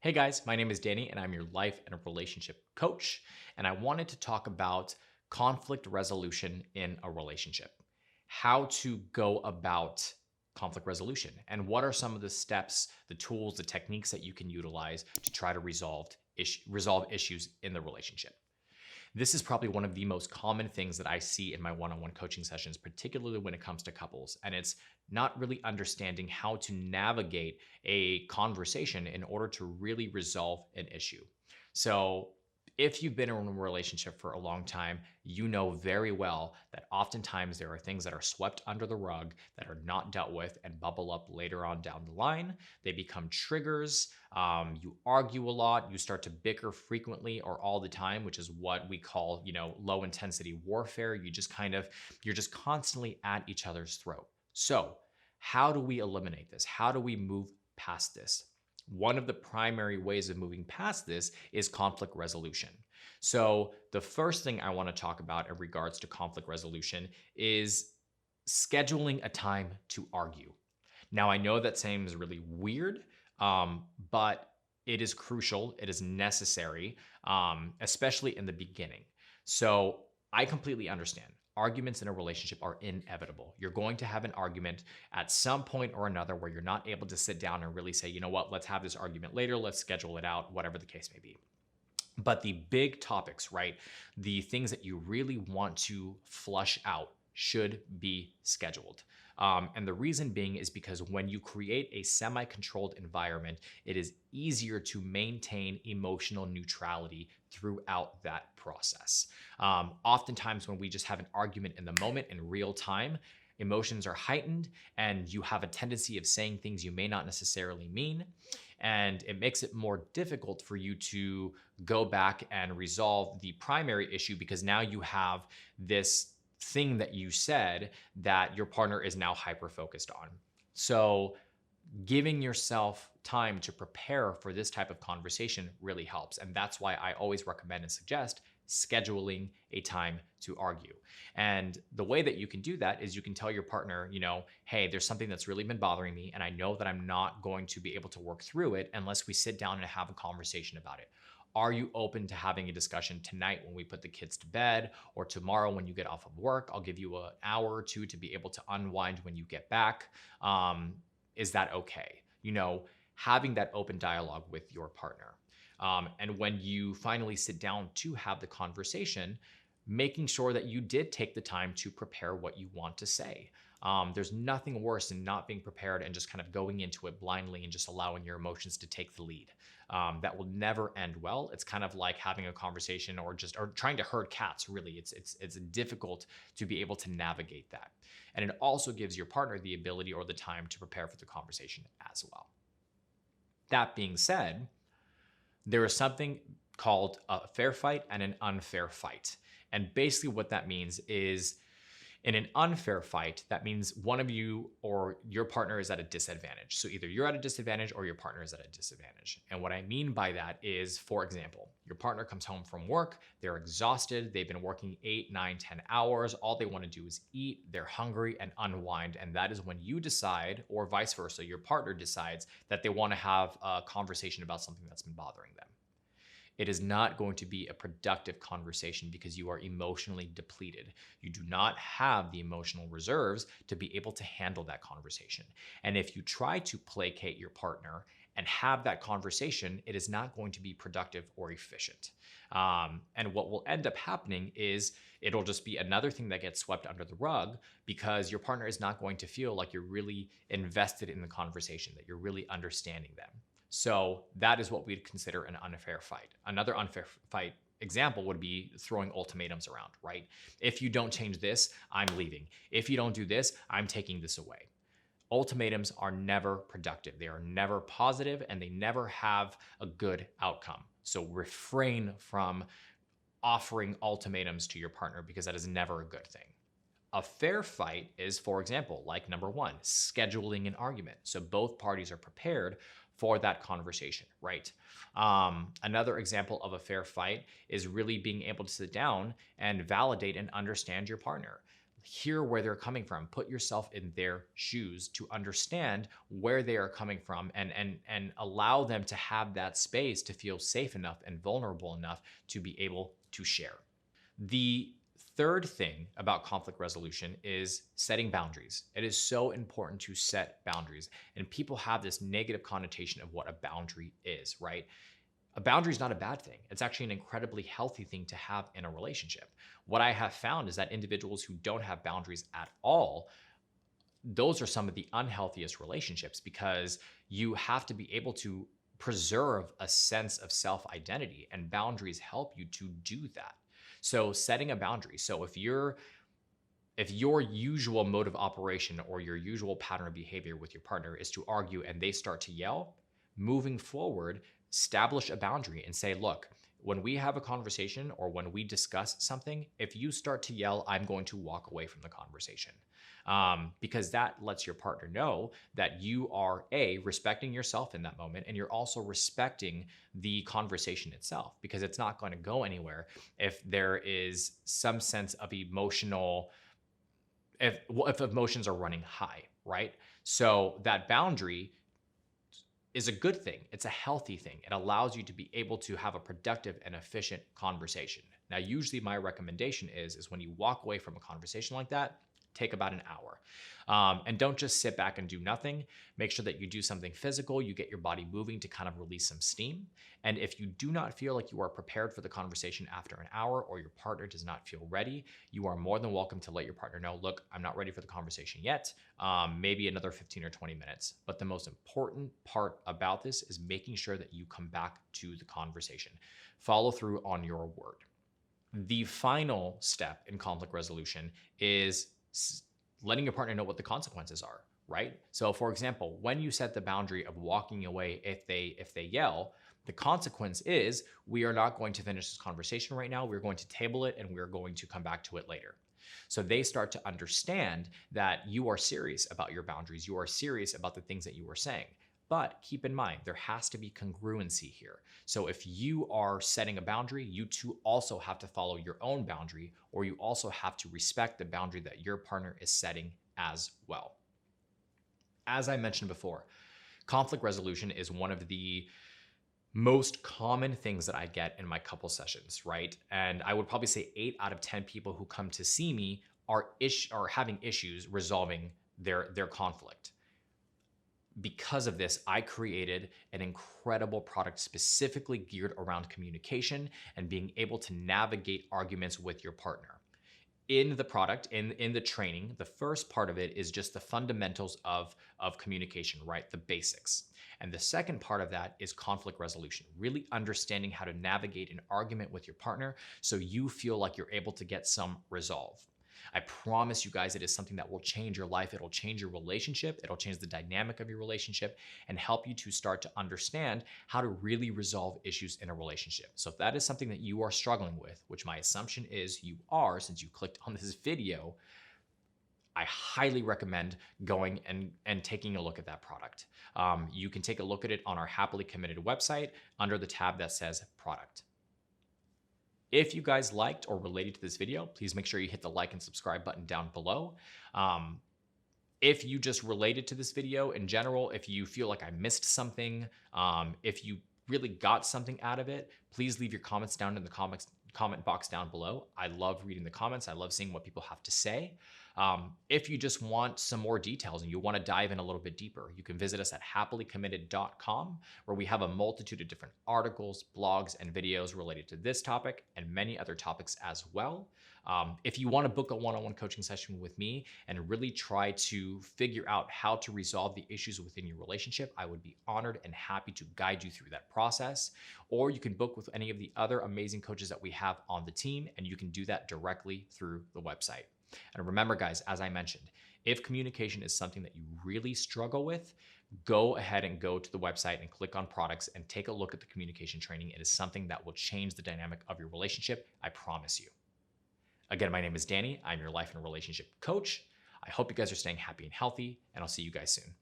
Hey guys, my name is Danny and I'm your life and relationship coach. And I wanted to talk about conflict resolution in a relationship, how to go about conflict resolution, and what are some of the steps, the tools, the techniques that you can utilize to try to resolve issues in the relationship. This is probably one of the most common things that I see in my one on one coaching sessions, particularly when it comes to couples. And it's not really understanding how to navigate a conversation in order to really resolve an issue. So, if you've been in a relationship for a long time, you know very well that oftentimes there are things that are swept under the rug that are not dealt with and bubble up later on down the line. They become triggers. You argue a lot. You start to bicker frequently or all the time, which is what we call, low intensity warfare. You're just constantly at each other's throat. So, how do we eliminate this? How do we move past this? One of the primary ways of moving past this is conflict resolution. So, the first thing I want to talk about in regards to conflict resolution is scheduling a time to argue. Now, I know that seems really weird, but it is crucial, it is necessary, especially in the beginning. So, I completely understand. Arguments in a relationship are inevitable. You're going to have an argument at some point or another where you're not able to sit down and really say, you know what, let's have this argument later, let's schedule it out, whatever the case may be. But the big topics, right? The things that you really want to flush out should be scheduled. And the reason being is because when you create a semi controlled environment, it is easier to maintain emotional neutrality throughout that process. Oftentimes, when we just have an argument in the moment in real time, emotions are heightened and you have a tendency of saying things you may not necessarily mean. And it makes it more difficult for you to go back and resolve the primary issue because now you have this thing that you said that your partner is now hyper focused on. So, giving yourself time to prepare for this type of conversation really helps. And that's why I always recommend and suggest scheduling a time to argue. And the way that you can do that is you can tell your partner, hey, there's something that's really been bothering me, and I know that I'm not going to be able to work through it unless we sit down and have a conversation about it. Are you open to having a discussion tonight when we put the kids to bed, or tomorrow when you get off of work? I'll give you an hour or two to be able to unwind when you get back. Is that okay? Having that open dialogue with your partner. And when you finally sit down to have the conversation, making sure that you did take the time to prepare what you want to say. There's nothing worse than not being prepared and just kind of going into it blindly and just allowing your emotions to take the lead. That will never end well. It's kind of like having a conversation or trying to herd cats. Really, it's difficult to be able to navigate that, and it also gives your partner the ability or the time to prepare for the conversation as well. That being said, there is something called a fair fight and an unfair fight. And basically, what that means is in an unfair fight, that means one of you or your partner is at a disadvantage. So either you're at a disadvantage or your partner is at a disadvantage. And what I mean by that is, for example, your partner comes home from work, they're exhausted, they've been working 8, 9, 10 hours. All they want to do is eat, they're hungry and unwind. And that is when you decide, or vice versa, your partner decides that they want to have a conversation about something that's been bothering them. It is not going to be a productive conversation because you are emotionally depleted. You do not have the emotional reserves to be able to handle that conversation. And if you try to placate your partner and have that conversation, it is not going to be productive or efficient. And what will end up happening is it'll just be another thing that gets swept under the rug because your partner is not going to feel like you're really invested in the conversation, that you're really understanding them. So that is what we'd consider an unfair fight. Another unfair fight example would be throwing ultimatums around, right? If you don't change this, I'm leaving. If you don't do this, I'm taking this away. Ultimatums are never productive. They are never positive and they never have a good outcome. So refrain from offering ultimatums to your partner because that is never a good thing. A fair fight is, for example, like number one, scheduling an argument. So both parties are prepared for that conversation, right? Another example of a fair fight is really being able to sit down and validate and understand your partner. hear where they're coming from, put yourself in their shoes to understand where they are coming from, and allow them to have that space to feel safe enough and vulnerable enough to be able to share. The third thing about conflict resolution is setting boundaries. It is so important to set boundaries, and people have this negative connotation of what a boundary is, right? A boundary is not a bad thing. It's actually an incredibly healthy thing to have in a relationship. What I have found is that individuals who don't have boundaries at all, those are some of the unhealthiest relationships, because you have to be able to preserve a sense of self-identity, and boundaries help you to do that. So setting a boundary. So if your usual mode of operation or your usual pattern of behavior with your partner is to argue and they start to yell, moving forward, establish a boundary and say, look, when we have a conversation or when we discuss something, if you start to yell, I'm going to walk away from the conversation. Because that lets your partner know that you are respecting yourself in that moment, and you're also respecting the conversation itself, because it's not going to go anywhere if there is some sense of emotional, if emotions are running high, right? So that boundary is a good thing. It's a healthy thing. It allows you to be able to have a productive and efficient conversation. Now, usually my recommendation is when you walk away from a conversation like that, take about an hour. And don't just sit back and do nothing. Make sure that you do something physical. You get your body moving to kind of release some steam. And if you do not feel like you are prepared for the conversation after an hour, or your partner does not feel ready, you are more than welcome to let your partner know, look, I'm not ready for the conversation yet. Maybe another 15 or 20 minutes. But the most important part about this is making sure that you come back to the conversation. Follow through on your word. The final step in conflict resolution is letting your partner know what the consequences are, right? So for example, when you set the boundary of walking away if they yell, the consequence is we are not going to finish this conversation right now. We're going to table it and we're going to come back to it later. So they start to understand that you are serious about your boundaries. You are serious about the things that you are saying. But keep in mind, there has to be congruency here. So if you are setting a boundary, you too also have to follow your own boundary, or you also have to respect the boundary that your partner is setting as well. As I mentioned before, conflict resolution is one of the most common things that I get in my couple sessions, right? And I would probably say 8 out of 10 people who come to see me are having issues resolving their conflict. Because of this, I created an incredible product specifically geared around communication and being able to navigate arguments with your partner. In the product, in the training, the first part of it is just the fundamentals of communication, right? The basics. And the second part of that is conflict resolution, really understanding how to navigate an argument with your partner so you feel like you're able to get some resolve. I promise you guys, it is something that will change your life. It'll change your relationship. It'll change the dynamic of your relationship and help you to start to understand how to really resolve issues in a relationship. So if that is something that you are struggling with, which my assumption is you are since you clicked on this video, I highly recommend going and taking a look at that product. You can take a look at it on our Happily Committed website under the tab that says product. If you guys liked or related to this video, please make sure you hit the like and subscribe button down below. If you just related to this video in general, if you feel like I missed something, if you really got something out of it, please leave your comments down in the comment box down below. I love reading the comments. I love seeing what people have to say. If you just want some more details and you want to dive in a little bit deeper, you can visit us at happilycommitted.com, where we have a multitude of different articles, blogs, and videos related to this topic and many other topics as well. If you want to book a one-on-one coaching session with me and really try to figure out how to resolve the issues within your relationship, I would be honored and happy to guide you through that process. Or you can book with any of the other amazing coaches that we have on the team, and you can do that directly through the website. And remember, guys, as I mentioned, if communication is something that you really struggle with, go ahead and go to the website and click on products and take a look at the communication training. It is something that will change the dynamic of your relationship. I promise you. Again, my name is Danny. I'm your life and relationship coach. I hope you guys are staying happy and healthy, and I'll see you guys soon.